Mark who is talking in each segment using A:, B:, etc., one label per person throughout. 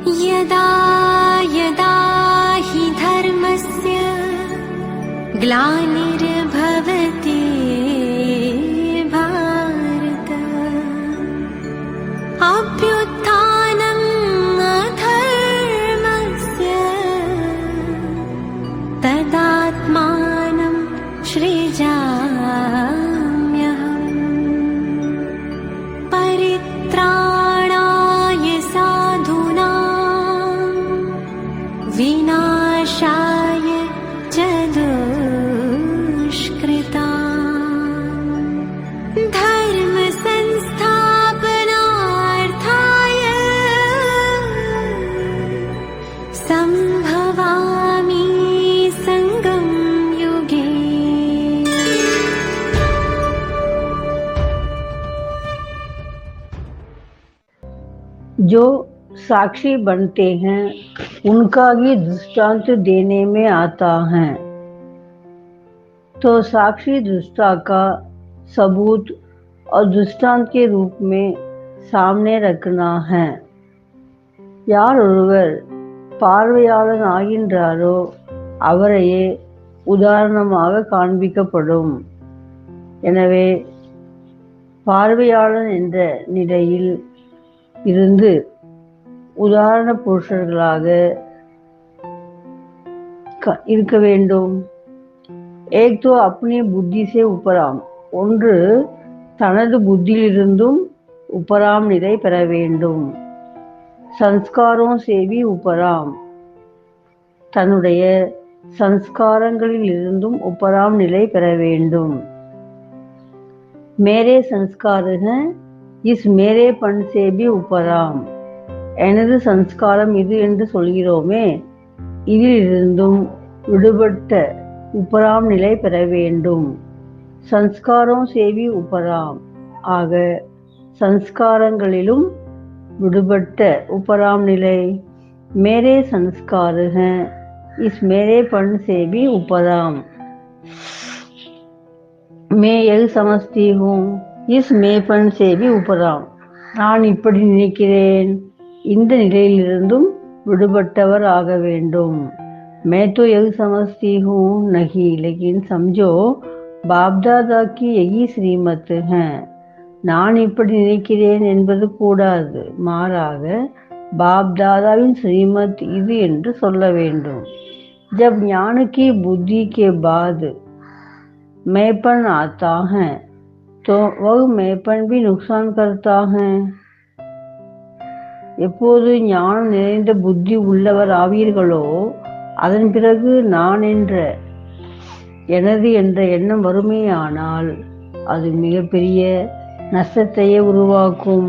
A: यदा यदा हि धर्मस्य ग्लानिर्भवति भारत अभ्युत्थानम् अधर्मस्य तदात्मानं सृजाम्यहम् परित्राणाय साधूनां विनाशाय च दुष्कृताम् धर्म संस्थापनार्थाय संभवामि संगम युगे।
B: जो साक्षी बनते हैं उनका भी दृष्टांत देने में आता है, तो साक्षी दृष्टा का सबूत और दृष्टांत के रूप में सामने रखना है। யார் ஒருவர் பார்வையாளன் ஆகின்றாரோ அவரையே உதாரணமாக காண்பிக்கப்படும். எனவே பார்வையாளன் என்ற நிலையில் இருந்து உதாரண புருஷர்களாக இருக்க வேண்டும். एक तो अपनी बुद्धि से उपराम, ஒன்று தனது புத்தியிலிருந்தும் உபராம் நிலை பெற வேண்டும். சன்ஸ்காரோं से भी उपराम, தன்னுடைய சன்ஸ்காரங்களில் இருந்தும் உபராம் நிலை பெற வேண்டும். मेरे संस्कार हैं इस मेरेपन से भी उपराम, எனது சன்ஸ்காரம் இது என்று சொல்கிறோமே, இதிலிருந்தும் விடுபட்ட உபராம் நிலை பெற வேண்டும். சன்ஸ்காரோं से भी उपराम, ஆக சன்ஸ்காரங்களிலும் விடுபட்ட உபராம் நிலை. मेरे संस्कार हैं इस मेरेपन से भी उपराम, मैं यही समझती हूँ इस मेपन से भी उपराम, நான் இப்படி நினைக்கிறேன் இந்த நிலையிலிருந்தும் விடுபட்டவர் ஆக வேண்டும். मैं तो यही समझती हूँ नहीं, लेकिन समझो बाप दादा की यही श्रीमत है. நான் இப்படி நினைக்கிறேன் என்பது கூடாது, மாறாக பாப் தாதாவின் श्रीमत இது என்று சொல்ல வேண்டும். जब ज्ञान की बुद्धि के बाद मैपन आता है तो वह मैपन भी नुकसान करता है. எப்போது ஞானம் நிறைந்த புத்தி உள்ளவர் ஆவீர்களோ அதன் பிறகு நான் என்ற எனது என்ற எண்ணம் வறுமையானால் அது மிகப்பெரிய நஷ்டத்தையே உருவாக்கும்.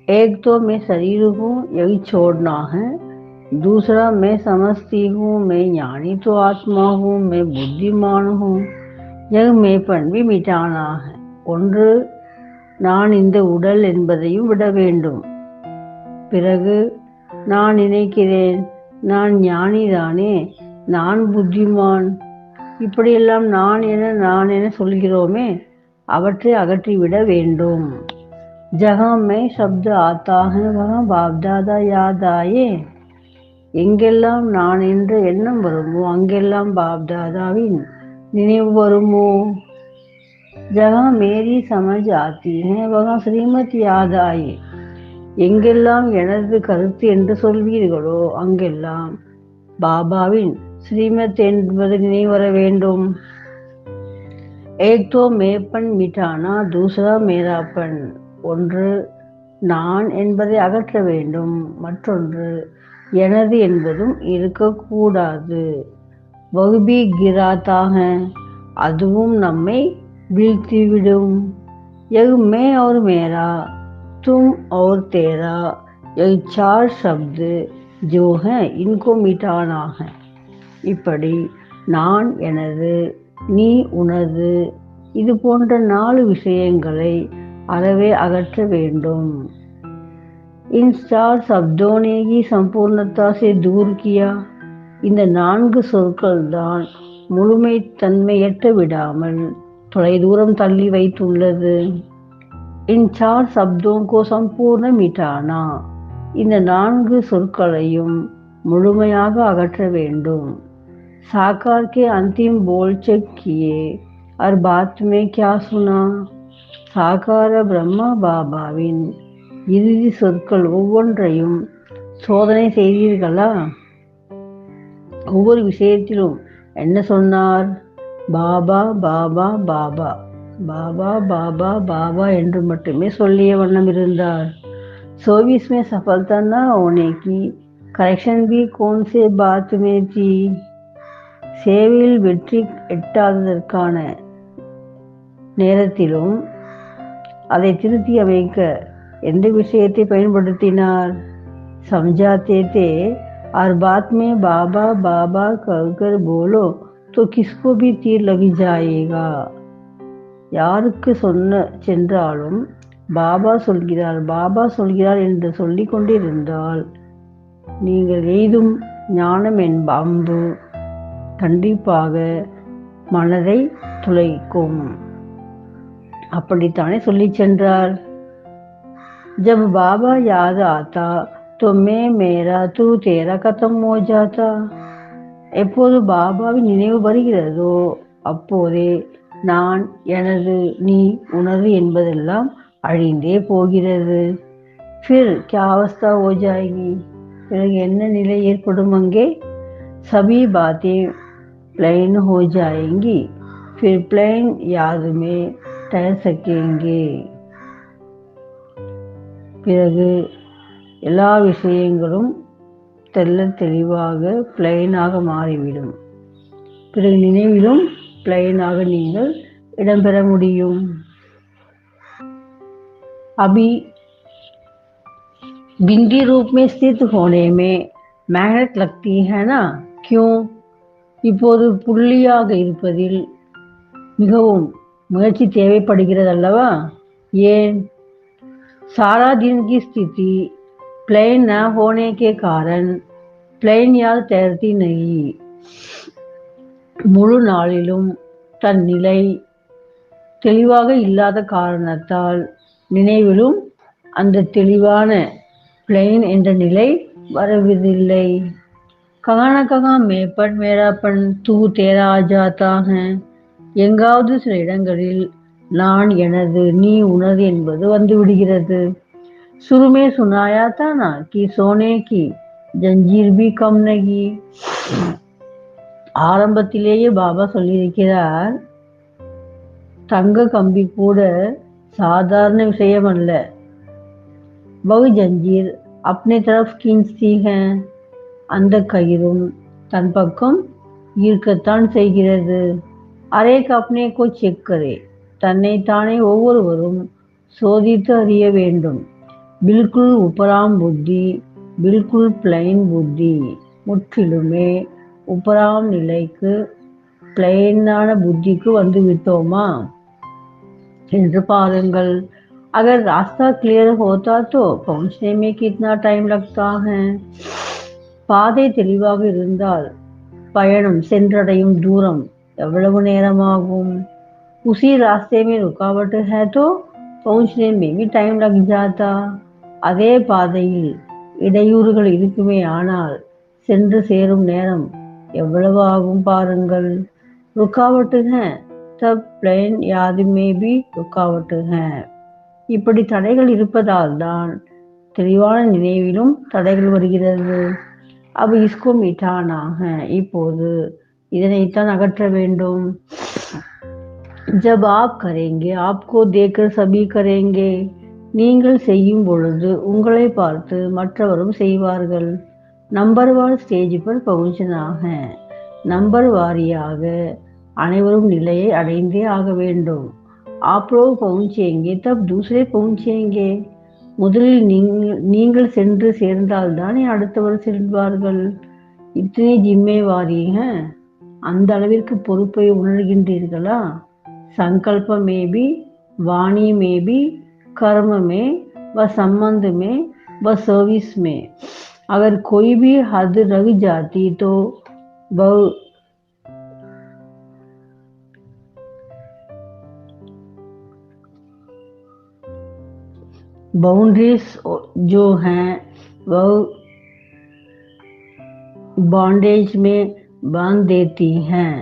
B: एक तो मैं शरीर हूँ यही छोड़ना है, दूसरा मैं समझती हूँ मैं ज्ञानी तो आत्मा हूँ मैं बुद्धिमान हूँ, यह मैंपन भी मिटाना है. ஒன்று நான் இந்த உடல் என்பதையும் விட வேண்டும். பிறகு நான் நினைக்கிறேன் நான் ஞானிதானே, நான் புத்திமான், இப்படியெல்லாம் நான் என சொல்கிறோமே, அவற்றை அகற்றிவிட வேண்டும். जहाँ मैं शब्द आता है वहाँ बाप दादा याद आए, எங்கெல்லாம் நான் என்ற எண்ணம் வருமோ அங்கெல்லாம் பாப் தாதாவின் நினைவு வருமோ. जहाँ मेरी समझ आती है वहाँ श्रीमत याद आए, எங்கெல்லாம் எனது கருத்து என்று சொல்வீர்களோ அங்கெல்லாம் பாபாவின் ஸ்ரீமத் என்பது நினைவு வர வேண்டும். एक तो मैंपन मिटाना दूसरा मेरापन, ஒன்று நான் என்பதை அகற்ற வேண்டும், மற்றொன்று எனது என்பதும் இருக்கக்கூடாது. वह भी गिराता है, அதுவும் நம்மை வீழ்த்திவிடும். यह मैं और मेरा, तुम और तेरा, यह चार शब्द जो हैं इनको मिटाना है. இப்படி நான் எனது நீ உனது இது போன்ற 4 விஷயங்களை அறவே அகற்ற வேண்டும். इन 4 शब्दों ने ही संपूर्णता से दूर किया, இந்த 4 சொற்கள் தான் முழுமை தன்மையற்ற விடாமல் தொலைதூரம் தள்ளி வைத்துள்ளது. इन 4 शब्दों को संपूर्ण मिटाना, இந்த 4 சொற்களையும் முழுமையாக அகற்ற வேண்டும். साकार के अंतिम बोल चेक किए और बात में क्या सुना? சாகார பிரம்மா பாபாவின் இறுதி சொற்கள் ஒவ்வொன்றையும் சோதனை செய்தீர்களா? ஒவ்வொரு விஷயத்திலும் என்ன சொன்னார்? பாபா பாபா பாபா பாபா பாபா பாபா என்று மட்டுமே சொல்லிய வண்ணம் இருந்தார். 24 में सफलता न होने की करेक्शन भी कौन से बात में थी? சேவையில் வெற்றி எட்டாததற்கான நேரத்திலும் அதை திருத்தி அமைக்க எந்த விஷயத்தை பயன்படுத்தினார்? समझाते थे और बाद में बाबा बाबा कहकर बोलो तो किसको भी तीर लग जाएगा. யாருக்கு சென்றாலும் பாபா சொல்கிறார் என்று சொல்லிக் கொண்டிருந்தால் நீங்கள் எய்தும் ஞானம் என்ப அம்பு கண்டிப்பாக மனதை துளைக்கும். அப்படித்தானே சொல்லி சென்றார். जब बाबा याद आता तो मैं मेरा तू तेरा खत्म हो जाता. எப்போது பாபாவின் நினைவு வருகிறதோ அப்போதே நான், எனது, நீ, உனது என்பதெல்லாம் அழிந்தே போகிறது. फिर क्या अवस्था हो जाएगी? பிறகு என்ன நிலை ஏற்படும் அங்கே? सभी बातें प्लेन हो जाएंगी. फिर प्लेन याद में ठहर सकेंगे. பிறகு எல்லா விஷயங்களும் தெல்ல தெளிவாக பிளைனாக மாறிவிடும். பிறகு நினைவிலும் பிளைனாக நீங்கள் இடம்பெற முடியும். अभी बिंदी रूप में स्थित होने में मेहनत लगती है ना? क्यों? இப்போது புள்ளியாக இருப்பதில் மிகவும் முயற்சி தேவைப்படுகிறது அல்லவா? ஏன்? सारा दिन की स्थिति प्लेन न होने के कारण प्लेन याद तैरती नहीं. முழு நாளிலும் தன் நிலை தெளிவாக இல்லாத காரணத்தால் நினைவிலும் அந்த தெளிவான प्लेन என்ற நிலை வருவதில்லை. कहाँ न कहाँ मेपन मेरापन तू तेरा आ जाता है. எங்காவது சில இடங்களில் நான், எனது, நீ, உனது என்பது வந்து விடுகிறது. शुरू में सुनाया था ना कि सोने की जंजीर भी कम नहीं. ஆரம்பத்திலேயே பாபா சொல்லியிருக்கிறார், தங்க கம்பி கூட சாதாரண விஷயம் அல்ல. बहु जंजीर अपने तरफ खींचती है. அந்த கயிறும் தன் பக்கம் ஈர்க்கத்தான் செய்கிறது. அரேக் அப்னே கோ செக் கரே. தன்னைத்தானே ஒவ்வொருவரும் சோதித்து அறிய வேண்டும். பில்குல் உப்பராம் புத்தி, பில்குல் பிளைன் புத்தி. முற்றிலுமே உப்பராம் நிலைக்கு, பிளைனான புத்திக்கு வந்து விட்டோமா என்று பாருங்கள். अगर रास्ता क्लियर होता तो पहुंचने में कितना टाइम लगता है? பாதை தெளிவாக இருந்தால் பயணம் சென்றடையும் தூரம் எவ்வளவு நேரமாகும்? उसी रास्ते में रुकावट है तो पहुंचने में भी टाइम लग जाता. அதே பாதையில் இடையூறுகள் இருக்குமே ஆனால் சென்று சேரும் நேரம் எவ்வளவு ஆகும் பாருங்கள். रुकावट है तब प्लेन याद में भी रुकावट है. இப்படி தடைகள் இருப்பதால் தான் தெளிவான நினைவிலும் தடைகள் வருகிறது. अब इसको मिटाना है. இப்போது இதனைத்தான் அகற்ற வேண்டும். जब आप करेंगे आपको देखकर सभी करेंगे. நீங்கள் செய்யும் பொழுது உங்களை பார்த்து மற்றவரும் செய்வார்கள். நம்பர்வார் ஸ்டேஜ் पर पहुंचना है. நம்பர் வாரியாக அனைவரும் நிலையை அடைந்தே ஆக வேண்டும். आप लोग पहुंचेंगे तब दूसरे पहुंचेंगे. முதலில் நீங்கள் சென்று சேர்ந்தால் தானே அடுத்தவர் செல்வார்கள். இத்தனை ஜிம்மேவாரி அந்த அளவிற்கு பொறுப்பை உணர்கின்றீர்களா? संकल्प में भी, वाणी में भी, कर्म में व संबंध में व सर्विस में अगर कोई भी हद रह जाती तो बाउंड्रीज जो हैं वह बॉन्डेज में बांध देती हैं.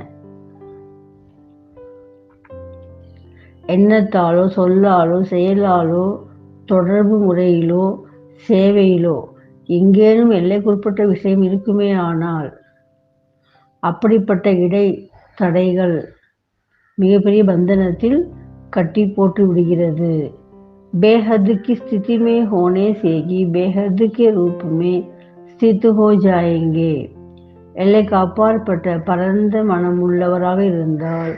B: எண்ணத்தாலோ சொல்லாலோ செயலாலோ தொடர்பு முறையிலோ சேவையிலோ எங்கேனும் எல்லைக்குட்பட்ட விஷயம் இருக்குமே ஆனால் அப்படிப்பட்ட தடைகள் மிகப்பெரிய பந்தனத்தில் கட்டி போட்டு விடுகிறது. बेहद की स्थिति में होने से ही बेहद के रूप में स्थित हो जाएंगे. எல்லைக்கு அப்பாற்பட்ட பரந்த மனமுள்ளவராக இருந்தால்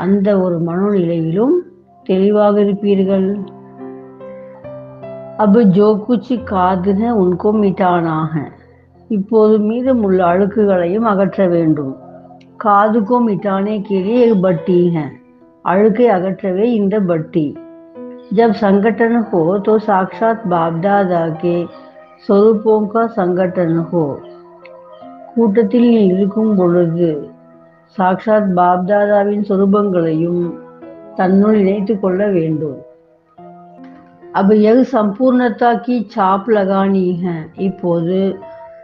B: அந்த ஒரு மனோநிலையிலும் தெளிவாக இருப்பீர்கள். अब जो कुछ काद है उनको मिटाना है. இப்போது மீதமுள்ள அழுக்குகளையும் அகற்ற வேண்டும். காது को मिटाने के लिए एक बट्टी है. அழுக்கை அகற்றவே இந்த பட்டி. जब संगठन हो तो साक्षात बाप दादा के स्वरूपों का संगठन हो. கூட்டத்தில் நீ இருக்கும் பொழுது சாக்ஷாத் பாப்தாதாவின் சொரூபங்களையும் தன்னுள் இணைத்து கொள்ள வேண்டும். अब यह संपूर्णता की छाप लगानी है. இப்போது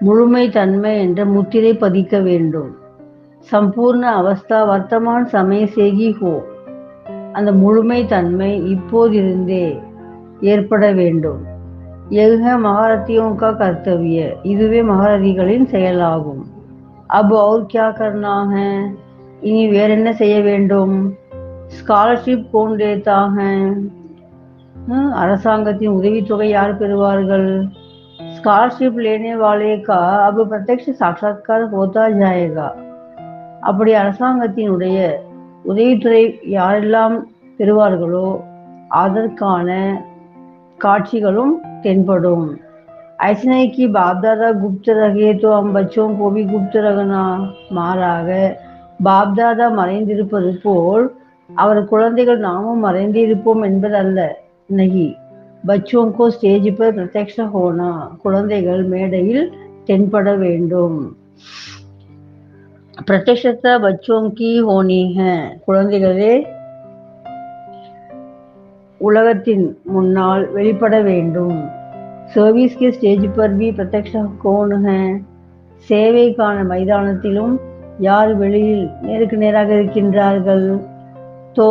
B: முழுமை தன்மை என்ற முத்திரை பதிக்க வேண்டும். संपूर्ण अवस्था वर्तमान समय से ही हो. அந்த முழுமை தன்மை இப்போதிருந்தே ஏற்பட வேண்டும். यह है महारथियों का कर्तव्य. இதுவே மகாரதிகளின் செயலாகும். अब और क्या करना है. இனி வேற என்ன செய்ய வேண்டும். ஸ்காலர்ஷிப் कौन देता है. அரசாங்கத்தின் உதவித்தொகை யார் பெறுவார்கள். ஸ்காலர்ஷிப் लेने वाले का अब प्रत्यक्ष साक्षात्कार होता जाएगा. அப்படி அரசாங்கத்தினுடைய உதவித்துறை யாரெல்லாம் பெறுவார்களோ அதற்கான காட்சிகளும் தென்படும். ऐसे नहीं कि बाप दादा गुप्त रहे तो हम बच्चों को भी गुप्त रखना. மாறாக பாப் தாதா மறைந்திருப்பது போல் அவர் குழந்தைகள் நாமும் மறைந்திருப்போம் என்பதல்ல. नहीं, बच्चों को स्टेज पर प्रत्यक्ष होना. குழந்தைகள் மேடையில் தென்பட வேண்டும். प्रत्यक्षता बच्चों की होनी है. குழந்தைகளே உலகத்தின் முன்னால் வெளிப்பட வேண்டும். सर्विस के स्टेज पर भी प्रत्यक्ष कौन है. சேவைக்கான மைதானத்திலும் யார் வெளியில் நேருக்கு நேராக இருக்கின்றார்கள். तो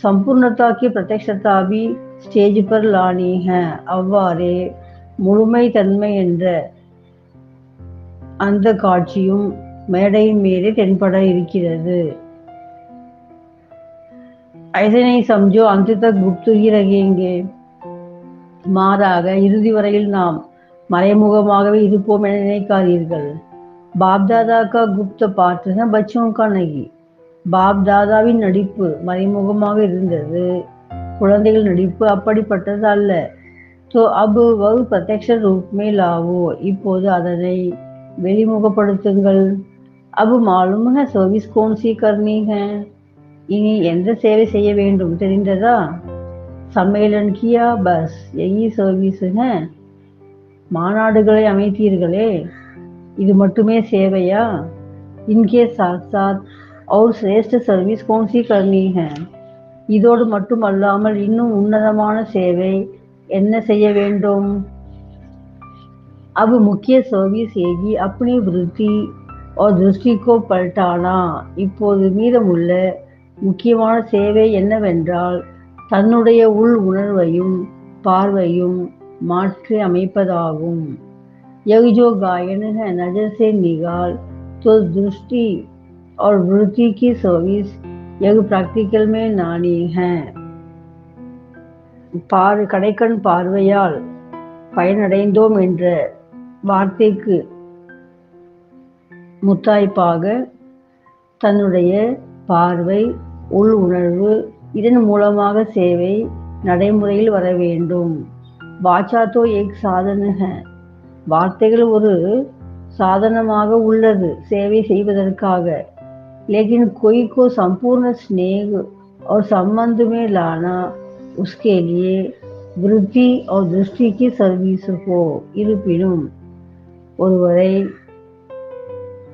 B: संपूर्णता की प्रत्यक्षता भी स्टेज पर लानी है. அவ்வாறே முழுமை தன்மை என்ற அந்த காட்சியும் மேடையின் மீது தென்பட இருக்கிறது. ऐसे नहीं समझो अंत तक गुप्त ही रहेंगे. மாறாக இறுதி வரையில் நாம் மறைமுகமாகவே இருப்போம் என நினைக்காதீர்கள். பாப் தாதா கா குப்த பாத் है बच्चों का नहीं. பாப் தாதாவின் நடிப்பு மறைமுகமாக இருந்தது. குழந்தைகள் நடிப்பு அப்படிப்பட்டது அல்ல. तो अब वह प्रत्यक्ष रूप में लाओ. இப்போது அதனை வெளிமுகப்படுத்துங்கள். अब मालूम है सर्विस कौन सी करनी है. இனி எந்த சேவை செய்ய வேண்டும் தெரிந்ததா. सम्मेलन किया बस यही सर्विस है. மாநாடுகளை அமைத்தீர்களே இது மட்டுமே சேவையா. इनके साथ साथ और श्रेष्ठ सर्विस कौन सी करनी है. இதோடு மட்டும் அல்லாமல் இன்னும் உன்னதமான சேவை என்ன செய்ய வேண்டும். अब मुख्य सर्विस यही अपनी वृत्ति और दृष्टि को पलटाना. இப்போது மீதமுள்ள முக்கியமான சேவை என்னவென்றால் தன்னுடைய உள் உணர்வையும் பார்வையும் மாற்றி அமைப்பதாகும். यह जो गायन है नजर से निकाल तो दृष्टि और वृत्ति की सर्विस यह प्रैक्टिकल में नानी है. கடைக்கண் பார்வையால் பயனடைந்தோம் என்ற வார்த்தைக்கு முத்தாய்ப்பாக தன்னுடைய பார்வை உள் உணர்வு இதன் மூலமாக சேவை நடைமுறையில் வர வேண்டும். வாச்சா தோ ஏக் சாதன है. வார்த்தைகள் ஒரு சாதனமாக உள்ளது சேவை செய்வதற்காக. लेकिन कोई को संपूर्ण स्नेह और संबंध में लाना उसके लिए वृत्ति और दृष्टि की सर्विस हो. இருப்பினும் ஒருவரை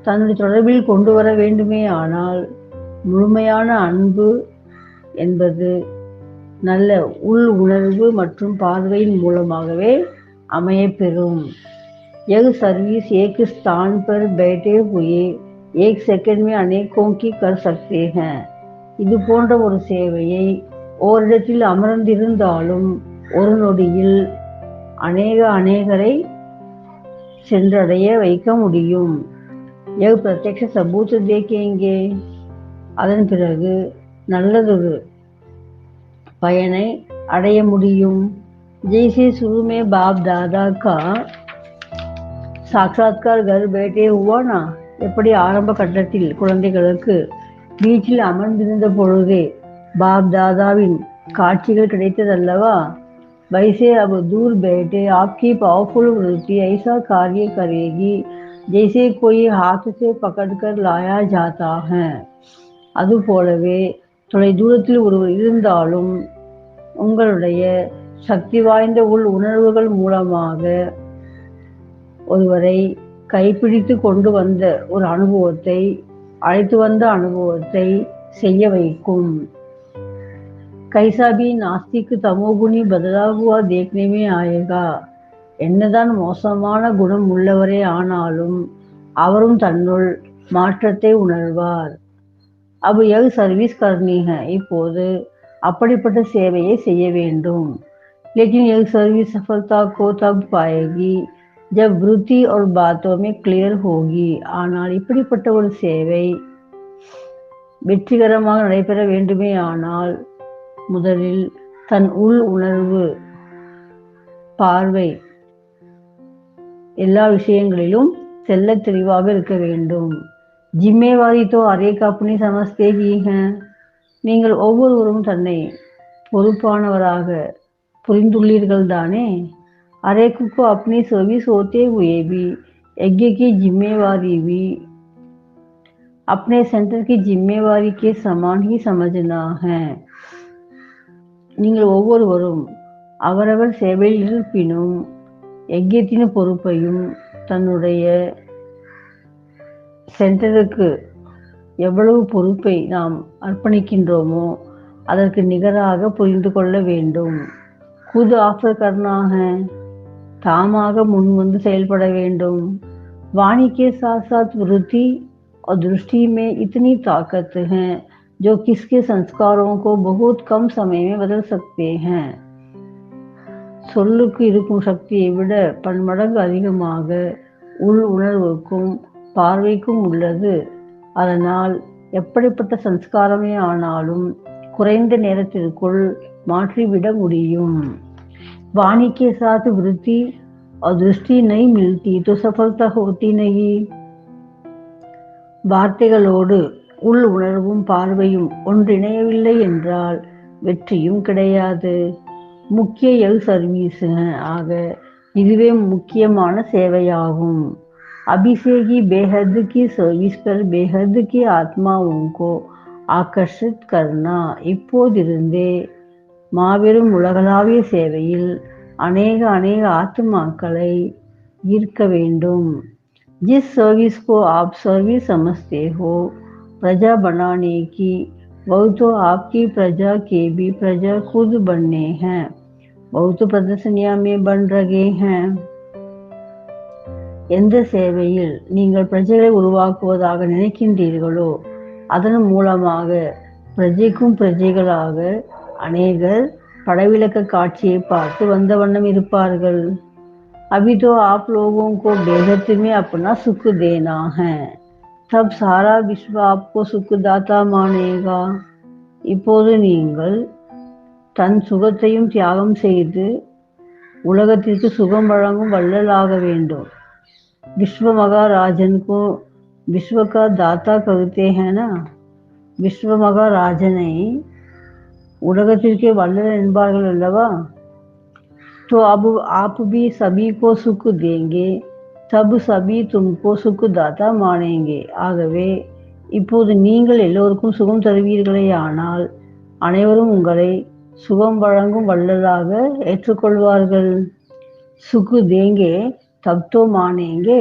B: தன்னுடைய தொடர்பில் கொண்டு வர வேண்டுமே ஆனால் முழுமையான அன்பு என்பது நல்ல உள் உணர்வு மற்றும் பார்வையின் மூலமாகவே அமையப்பெறும். यह सर्विस एक स्थान पर बैठे हुए एक सेकंड में अनेकों की कर सकते हैं. இது போன்ற ஒரு சேவையை ஓரிடத்தில் அமர்ந்திருந்தாலும் ஒரு நொடியில் அநேகரை சென்றடைய வைக்க முடியும். यह प्रत्यक्ष सबूत देखेंगे. அதன் பிறகு நல்லதொரு பயனை அடைய முடியும். जैसे शुरू में बाप दादा का साक्षात्कार घर बैठे हुआ ना, எப்படி ஆரம்ப கட்டத்தில் குழந்தைகளுக்கு வீட்டில் அமர்ந்திருந்த பொழுதே பாப் தாதாவின் காட்சிகள் கிடைத்ததல்லவா, वैसे अब दूर बैठे आपकी पावरफुल वृत्ति ऐसा कार्य करेगी जैसे कोई हाथ से पकड़कर लाया जाता है. அதுபோலவே தொலை தூரத்தில் ஒருவர் இருந்தாலும் உங்களுடைய சக்தி வாய்ந்த உள் உணர்வுகள் மூலமாக ஒருவரை கைப்பிடித்து கொண்டு வந்த ஒரு அனுபவத்தை, அழைத்து வந்த அனுபவத்தை செய்ய வைக்கும். कैसा भी नास्तिक तमोगुणी बदला हुआ देखने में आएगा. என்னதான் மோசமான குணம் உள்ளவரே ஆனாலும் அவரும் தன்னுள் மாற்றத்தை உணர்வார். अब यह सर्विस करनी है. இப்போது அப்படிப்பட்ட சேவையை செய்ய வேண்டும். लेकिन यह सर्विस सफलता को तब पाएगी जब वृत्ति और बातों में क्लियर होगी. ஆனால் இப்படிப்பட்ட ஒரு சேவை வெற்றிகரமாக நடைபெற வேண்டுமே ஆனால் முதலில் தன் உள் உணர்வு, பார்வை எல்லா விஷயங்களிலும் தெல்ல தெளிவாக இருக்க வேண்டும். जिम्मेवारी तो अरेक अपनी समझते ही हैं. நீங்கள் ஒவ்வொருவரும் தன்னை பொறுப்பானவராக புரிந்துள்ளீர்கள் தானே. अरेक को अपनी सर्विस होते हुए भी यज्ञ की जिम्मेवारी भी अपने सेंटर की जिम्मेवारी के समान ही समझना है. நீங்கள் ஒவ்வொருவரும் அவரவர் சேவையில் இருப்பினும் யஜ்யத்தின் பொறுப்பையும் தன்னுடைய சென்டருக்கு எவ்வளவு பொறுப்பை நாம் அர்ப்பணிக்கின்றோமோ அதற்கு நிகராக புரிந்து கொள்ள வேண்டும். खुद ऑफर करना है. தாமாக முன் வந்து செயல்பட வேண்டும். वाणी के साथ साथ वृत्ति और दृष्टि में इतनी ताकत है जो किसके संस्कारों को बहुत कम समय में बदल सकते हैं. சொல்லுக்கு இருக்கும் சக்தியை விட பன்மடங்கு அதிகமாக உள் உணர்வுக்கும் பார்வைக்கும் உள்ளது. அதனால் எப்படிப்பட்ட சம்ஸ்காரமே ஆனாலும் குறைந்த நேரத்திற்குள் மாற்றிவிட முடியும். वाणी के साथ वृत्ति और दृष्टि नहीं मिलती तो सफलता होती नहीं. வார்த்தைகளோடு உள் உணர்வும் பார்வையும் ஒன்றிணையவில்லை என்றால் வெற்றியும் கிடையாது. முக்கிய எல் சர்வீஸ் ஆக இதுவே முக்கியமான சேவையாகும். अभिषेकी बेहद की सर्विस पर बेहद की आत्माओं को आकर्षित करना. இப்போதிருந்தே மாபெரும் உலகளாவிய சேவையில் அநேக ஆத்மாக்களை ஈர்க்க வேண்டும். जिस सर्विस को आप सर्विस समझते हो प्रजा बनाने की, वह तो आपकी प्रजा के भी प्रजा खुद बनने हैं. बहुत प्रदर्शनियां में बन रहे हैं. எந்த சேவையில் நீங்கள் பிரஜைகளை உருவாக்குவதாக நினைக்கின்றீர்களோ அதன் மூலமாக பிரஜைக்கும் பிரஜைகளாக அநேகர் படவிலக்க காட்சியை பார்த்து வந்த வண்ணம் இருப்பார்கள். अभी तो आप लोगों को बेहद में अपना सुख देना है, तब सारा विश्व आपको सुखदाता मानेगा. இப்போது நீங்கள் தன் சுகத்தையும் தியாகம் செய்து உலகத்திற்கு சுகம் வழங்கும் வள்ளலாக வேண்டும். विश्व महाराजन को विश्व का दाता कहते हैं ना. विश्व महाराजனை உலகத்திற்கே வள்ளல் என்பார்கள் அல்லவா. तो अब आप भी सभी को सुख देंगे, तब सभी तुमको सुखदाता मानेंगे. ஆகவே இப்போது நீங்கள் எல்லோருக்கும் சுகம் தருவீர்களே ஆனால் அனைவரும் உங்களை சுகம் வழங்கும் வள்ளலாக ஏற்றுக்கொள்வார்கள். சுக்கு தேங்கே தப்தோ மானேங்கே.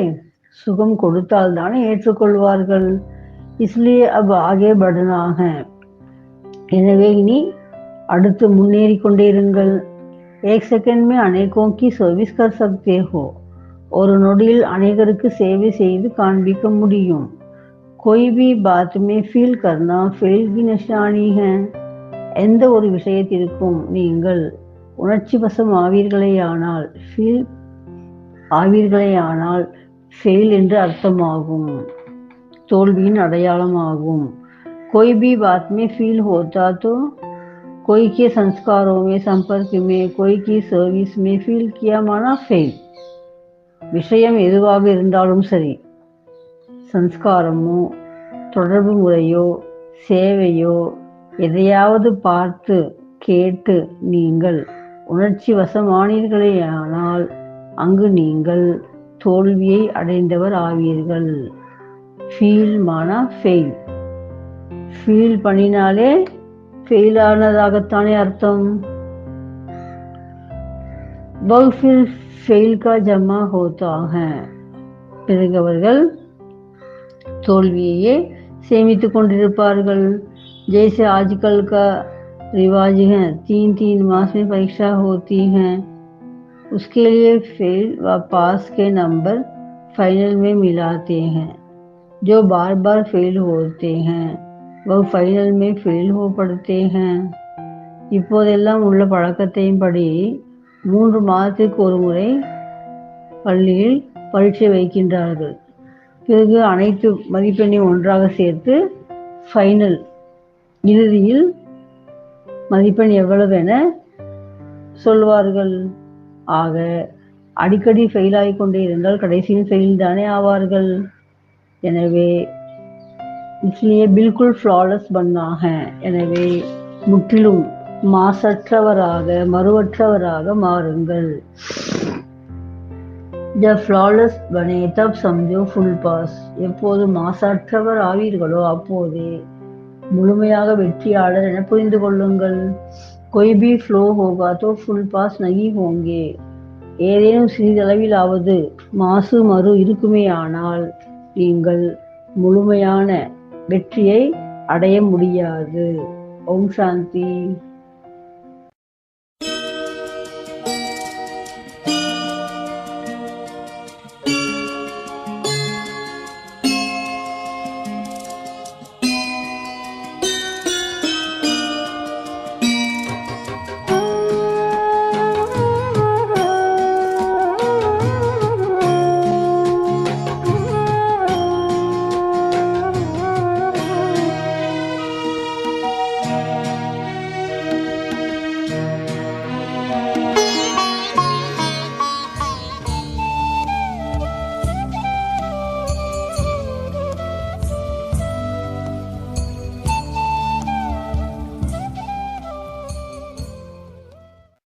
B: சுகம் கொடுத்தால் தானே ஏற்றுக்கொள்வார்கள். इसलिए अब आगे बढ़ना है. எனவே இனி அடுத்து முன்னேறி கொண்டே இருங்கள். एक सेकंड में अनेकों की सर्विस कर सकते हो. ஒரு நொடியில் அநேகருக்கு சேவை செய்து காண்பிக்க முடியும். कोई भी बात में फील करना फेल की निशानी है. எந்த ஒரு விஷயத்திற்கும் நீங்கள் உணர்ச்சி வசம் ஆவீர்களேயானால் ஃபெயில் என்று அர்த்தமாகும், தோல்வியின் அடையாளமாகும். कोई भी बात में फील होता तो कोई के संस्कारों में संपर्क में कोई की सर्विस में फील किया माना फेल. விஷயம் எதுவாக இருந்தாலும் சரி, சம்ஸ்காரமோ தொடர்பு முறையோ சேவையோ எதையாவது பார்த்து கேட்டு நீங்கள் உணர்ச்சி வசமானீர்களேயானால் அங்கு நீங்கள் தோல்வியை அடைந்தவர் ஆவீர்கள். ஃபீல் மானா ஃபெயில். ஃபீல் பண்ணினாலே ஃபெயில் ஆனதாகத்தானே அர்த்தம். बहुत फिर फेल का जमा होता है. பிறகு அவர்கள் தோல்வியையே சேமித்து கொண்டிருப்பார்கள். जैसे आजकल का रिवाज है 3-3 मास में परीक्षा होती है. उसके लिए फेल व पास के नंबर फाइनल में मिलाते हैं. जो बार बार फेल होते हैं वह फाइनल में फेल हो पड़ते हैं. இப்போதெல்லாம் உள்ள பழக்கத்தையும்படி 3 மாதத்திற்கு ஒரு முறை பள்ளியில் பரீட்சை வைக்கின்றார்கள். பிறகு அனைத்து மதிப்பெண்ணையும் ஒன்றாக சேர்த்து ஃபைனல் இறுதியில் மதிப்பெண் எவ்வளவு என சொல்வார்கள். ஆக அடிக்கடி ஃபெயில் ஆகிக்கொண்டே இருந்தால் கடைசியில் ஃபெயில் தானே ஆவார்கள். எனவே इसलिए बिल्कुल फ्लॉलेस बनना है. எனவே முற்றிலும் மாசற்றவராக மறுவற்றவராக மாறுங்கள். जब फ्लॉलेस बने तब समझो फुल पास. எப்போது மாசற்றவர் ஆவீர்களோ அப்போதே முழுமையாக வெற்றியாளர் என புரிந்து கொள்ளுங்கள். कोई भी फ्लो होगा तो फुल पास नहीं होंगे. ஏதேனும் சிறிதளவிலாவது மாசு மறு இருக்குமேயானால் நீங்கள் முழுமையான வெற்றியை அடைய முடியாது. ஓம் சாந்தி.